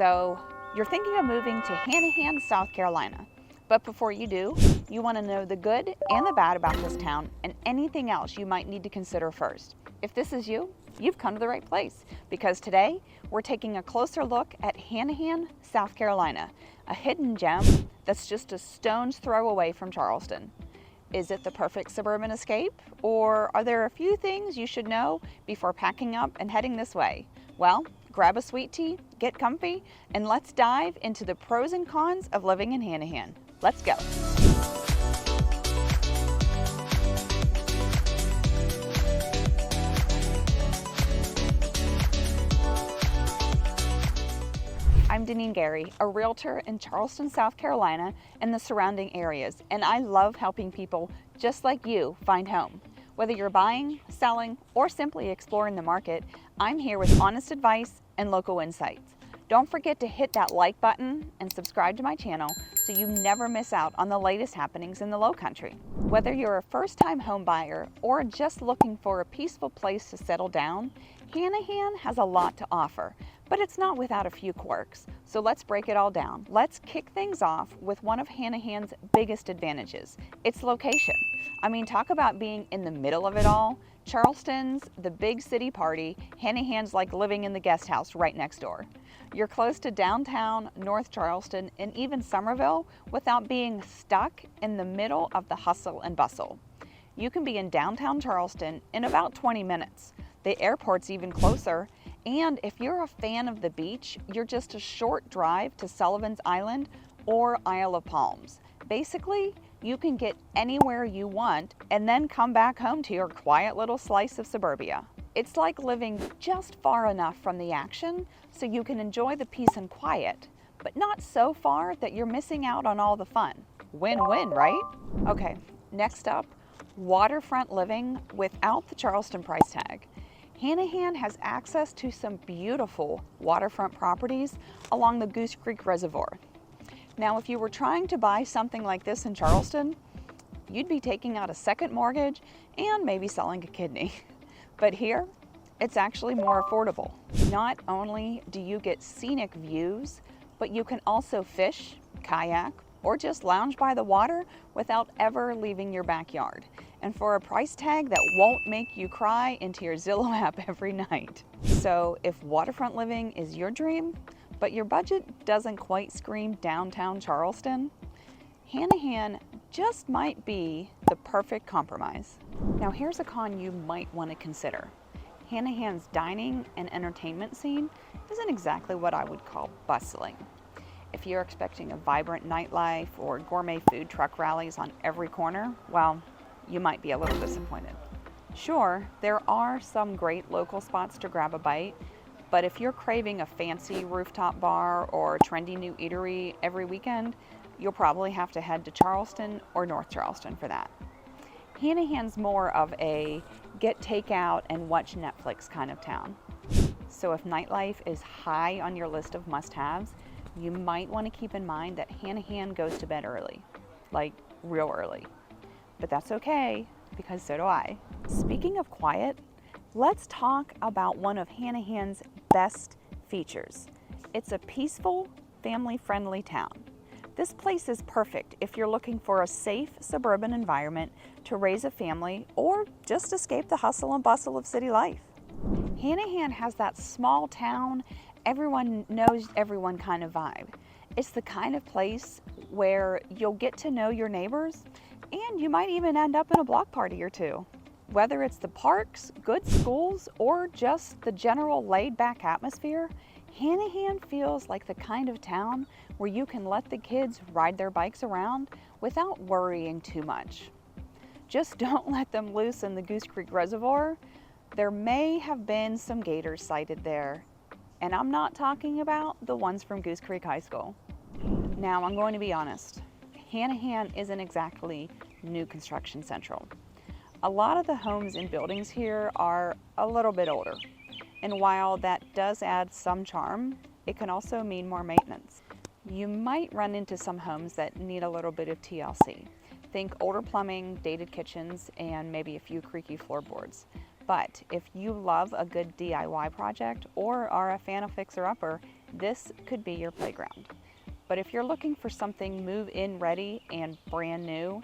So you're thinking of moving to Hanahan, South Carolina. But before you do, you want to know the good and the bad about this town and anything else you might need to consider first. If this is you, you've come to the right place, because today we're taking a closer look at Hanahan, South Carolina, a hidden gem that's just a stone's throw away from Charleston. Is it the perfect suburban escape, or are there a few things you should know before packing up and heading this way? Well, grab a sweet tea, get comfy, and let's dive into the pros and cons of living in Hanahan. Let's go. I'm Deneen Gary, a realtor in Charleston, South Carolina and the surrounding areas, and I love helping people just like you find home. Whether you're buying, selling, or simply exploring the market, I'm here with honest advice and local insights. Don't forget to hit that like button and subscribe to my channel so you never miss out on the latest happenings in the Lowcountry. Whether you're a first-time home buyer or just looking for a peaceful place to settle down, Hanahan has a lot to offer, but it's not without a few quirks. So let's break it all down. Let's kick things off with one of Hanahan's biggest advantages, its location. I mean, talk about being in the middle of it all. Charleston's the big city party. Hanahan's like living in the guest house right next door. You're close to downtown, North Charleston, and even Somerville without being stuck in the middle of the hustle and bustle. You can be in downtown Charleston in about 20 minutes. The airport's even closer, and if you're a fan of the beach, you're just a short drive to Sullivan's Island or Isle of Palms. Basically, you can get anywhere you want and then come back home to your quiet little slice of suburbia. It's like living just far enough from the action so you can enjoy the peace and quiet, but not so far that you're missing out on all the fun. Win-win, right? Okay, next up, waterfront living without the Charleston price tag. Hanahan has access to some beautiful waterfront properties along the Goose Creek Reservoir. Now, if you were trying to buy something like this in Charleston, you'd be taking out a second mortgage and maybe selling a kidney. But here, it's actually more affordable. Not only do you get scenic views, but you can also fish, kayak, or just lounge by the water without ever leaving your backyard. And for a price tag that won't make you cry into your Zillow app every night. So if waterfront living is your dream, but your budget doesn't quite scream downtown Charleston, Hanahan just might be the perfect compromise. Now here's a con you might want to consider. Hanahan's dining and entertainment scene isn't exactly what I would call bustling. If you're expecting a vibrant nightlife or gourmet food truck rallies on every corner, well, you might be a little disappointed. Sure, there are some great local spots to grab a bite, but if you're craving a fancy rooftop bar or trendy new eatery every weekend, you'll probably have to head to Charleston or North Charleston for that. Hanahan's more of a get takeout and watch Netflix kind of town. So if nightlife is high on your list of must-haves, you might want to keep in mind that Hanahan goes to bed early, like real early. But that's okay, because so do I. Speaking of quiet, let's talk about one of Hanahan's best features. It's a peaceful, family-friendly town. This place is perfect if you're looking for a safe suburban environment to raise a family or just escape the hustle and bustle of city life. Hanahan has that small town, everyone knows everyone kind of vibe. It's the kind of place where you'll get to know your neighbors and you might even end up in a block party or two. Whether it's the parks, good schools, or just the general laid-back atmosphere, Hanahan feels like the kind of town where you can let the kids ride their bikes around without worrying too much. Just don't let them loose in the Goose Creek Reservoir. There may have been some gators sighted there, and I'm not talking about the ones from Goose Creek High School. Now, I'm going to be honest. Hanahan isn't exactly new construction central. A lot of the homes and buildings here are a little bit older, and while that does add some charm, it can also mean more maintenance. You might run into some homes that need a little bit of TLC. Think older plumbing, dated kitchens, and maybe a few creaky floorboards. But if you love a good DIY project or are a fan of fixer-upper, this could be your playground. But if you're looking for something move-in ready and brand new,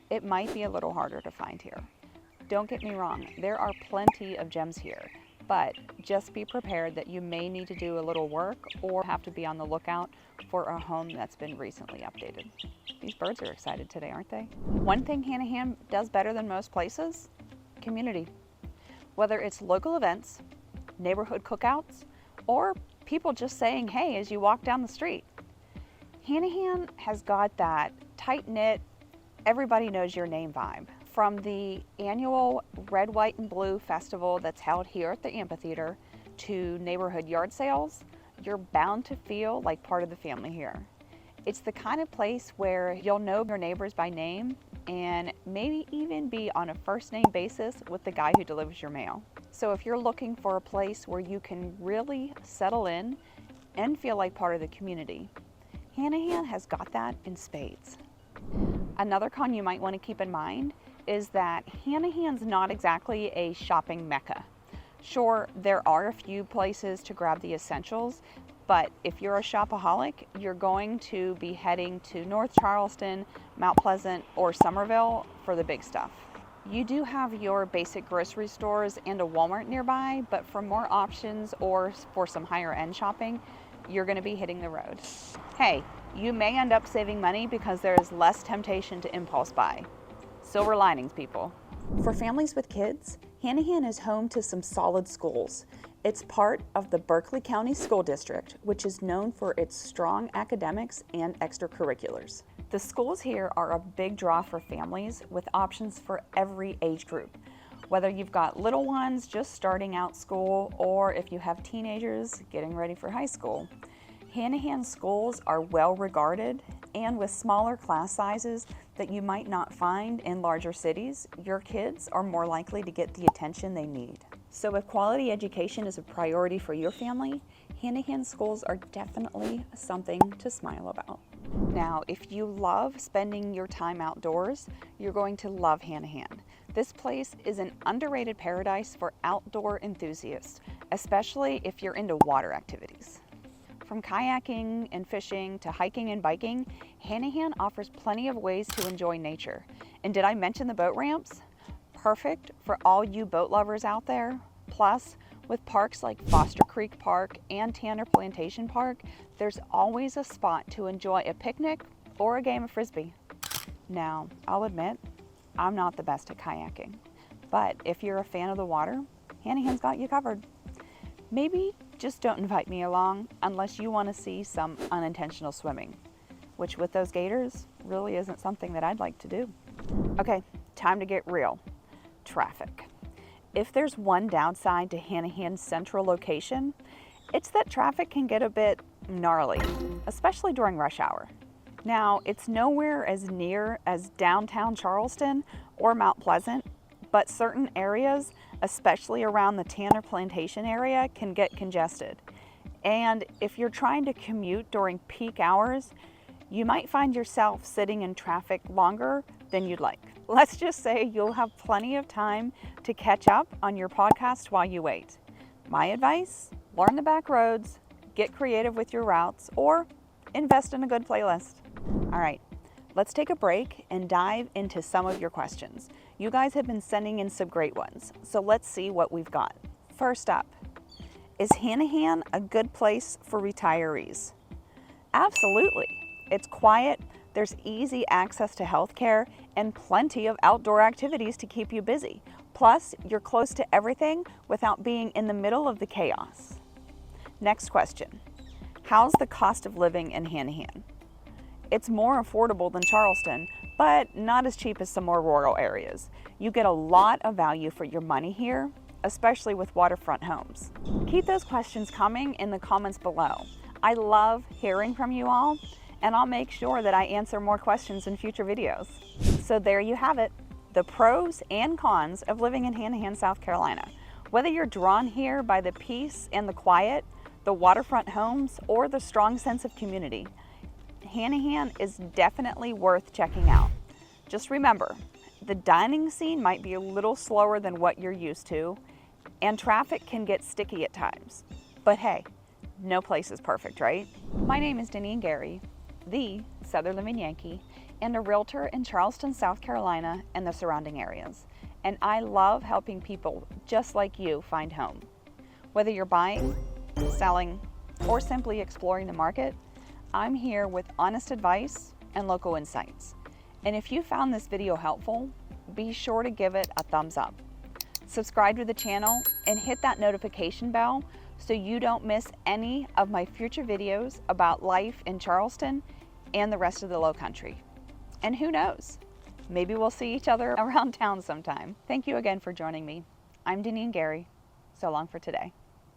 it might be a little harder to find here. Don't get me wrong, there are plenty of gems here, but just be prepared that you may need to do a little work or have to be on the lookout for a home that's been recently updated. These birds are excited today, aren't they? One thing Hanahan does better than most places: community. Whether it's local events, neighborhood cookouts, or people just saying hey as you walk down the street, Hanahan has got that tight-knit, everybody knows your name vibe. From the annual Red, White, and Blue festival that's held here at the amphitheater to neighborhood yard sales, you're bound to feel like part of the family here. It's the kind of place where you'll know your neighbors by name and maybe even be on a first name basis with the guy who delivers your mail. So if you're looking for a place where you can really settle in and feel like part of the community, Hanahan has got that in spades. Another con you might want to keep in mind is that Hanahan's not exactly a shopping mecca. Sure, there are a few places to grab the essentials, but if you're a shopaholic, you're going to be heading to North Charleston, Mount Pleasant, or Somerville for the big stuff. You do have your basic grocery stores and a Walmart nearby, but for more options or for some higher end shopping, you're going to be hitting the road. Hey, you may end up saving money because there is less temptation to impulse buy. Silver linings, people. For families with kids, Hanahan is home to some solid schools. It's part of the Berkeley County School District, which is known for its strong academics and extracurriculars. The schools here are a big draw for families with options for every age group. Whether you've got little ones just starting out school or if you have teenagers getting ready for high school, Hanahan schools are well regarded, and with smaller class sizes that you might not find in larger cities, your kids are more likely to get the attention they need. So if quality education is a priority for your family, Hanahan schools are definitely something to smile about. Now, if you love spending your time outdoors, you're going to love Hanahan. This place is an underrated paradise for outdoor enthusiasts, especially if you're into water activities. From kayaking and fishing to hiking and biking, Hanahan offers plenty of ways to enjoy nature. And did I mention the boat ramps? Perfect for all you boat lovers out there. Plus, with parks like Foster Creek Park and Tanner Plantation Park, there's always a spot to enjoy a picnic or a game of frisbee. Now, I'll admit, I'm not the best at kayaking, but if you're a fan of the water, Hanahan's got you covered. Maybe just don't invite me along unless you want to see some unintentional swimming, which with those gators really isn't something that I'd like to do. Okay, time to get real. Traffic. If there's one downside to Hanahan's central location, it's that traffic can get a bit gnarly, especially during rush hour. Now, it's nowhere as near as downtown Charleston or Mount Pleasant, but certain areas, especially around the Tanner Plantation area, can get congested. And if you're trying to commute during peak hours, you might find yourself sitting in traffic longer than you'd like. Let's just say you'll have plenty of time to catch up on your podcast while you wait. My advice: learn the back roads, get creative with your routes, or invest in a good playlist. All right, let's take a break and dive into some of your questions. You guys have been sending in some great ones, so let's see what we've got. First up, is Hanahan a good place for retirees? Absolutely. It's quiet, there's easy access to healthcare, and plenty of outdoor activities to keep you busy. Plus, you're close to everything without being in the middle of the chaos. Next question, how's the cost of living in Hanahan? It's more affordable than Charleston, but not as cheap as some more rural areas. You get a lot of value for your money here, especially with waterfront homes. Keep those questions coming in the comments below. I love hearing from you all, and I'll make sure that I answer more questions in future videos. So there you have it, the pros and cons of living in Hanahan, South Carolina. Whether you're drawn here by the peace and the quiet, the waterfront homes, or the strong sense of community, Hanahan is definitely worth checking out. Just remember, the dining scene might be a little slower than what you're used to, and traffic can get sticky at times. But hey, No place is perfect, right? My name is Deneen Gary, the Southern Living Yankee, and a realtor in Charleston, South Carolina and the surrounding areas. And I love helping people just like you find home. Whether you're buying, selling, or simply exploring the market, I'm here with honest advice and local insights. And if you found this video helpful, be sure to give it a thumbs up. Subscribe to the channel and hit that notification bell so you don't miss any of my future videos about life in Charleston and the rest of the Low Country. And who knows, maybe we'll see each other around town sometime. Thank you again for joining me. I'm Deneen Gary. So long for today.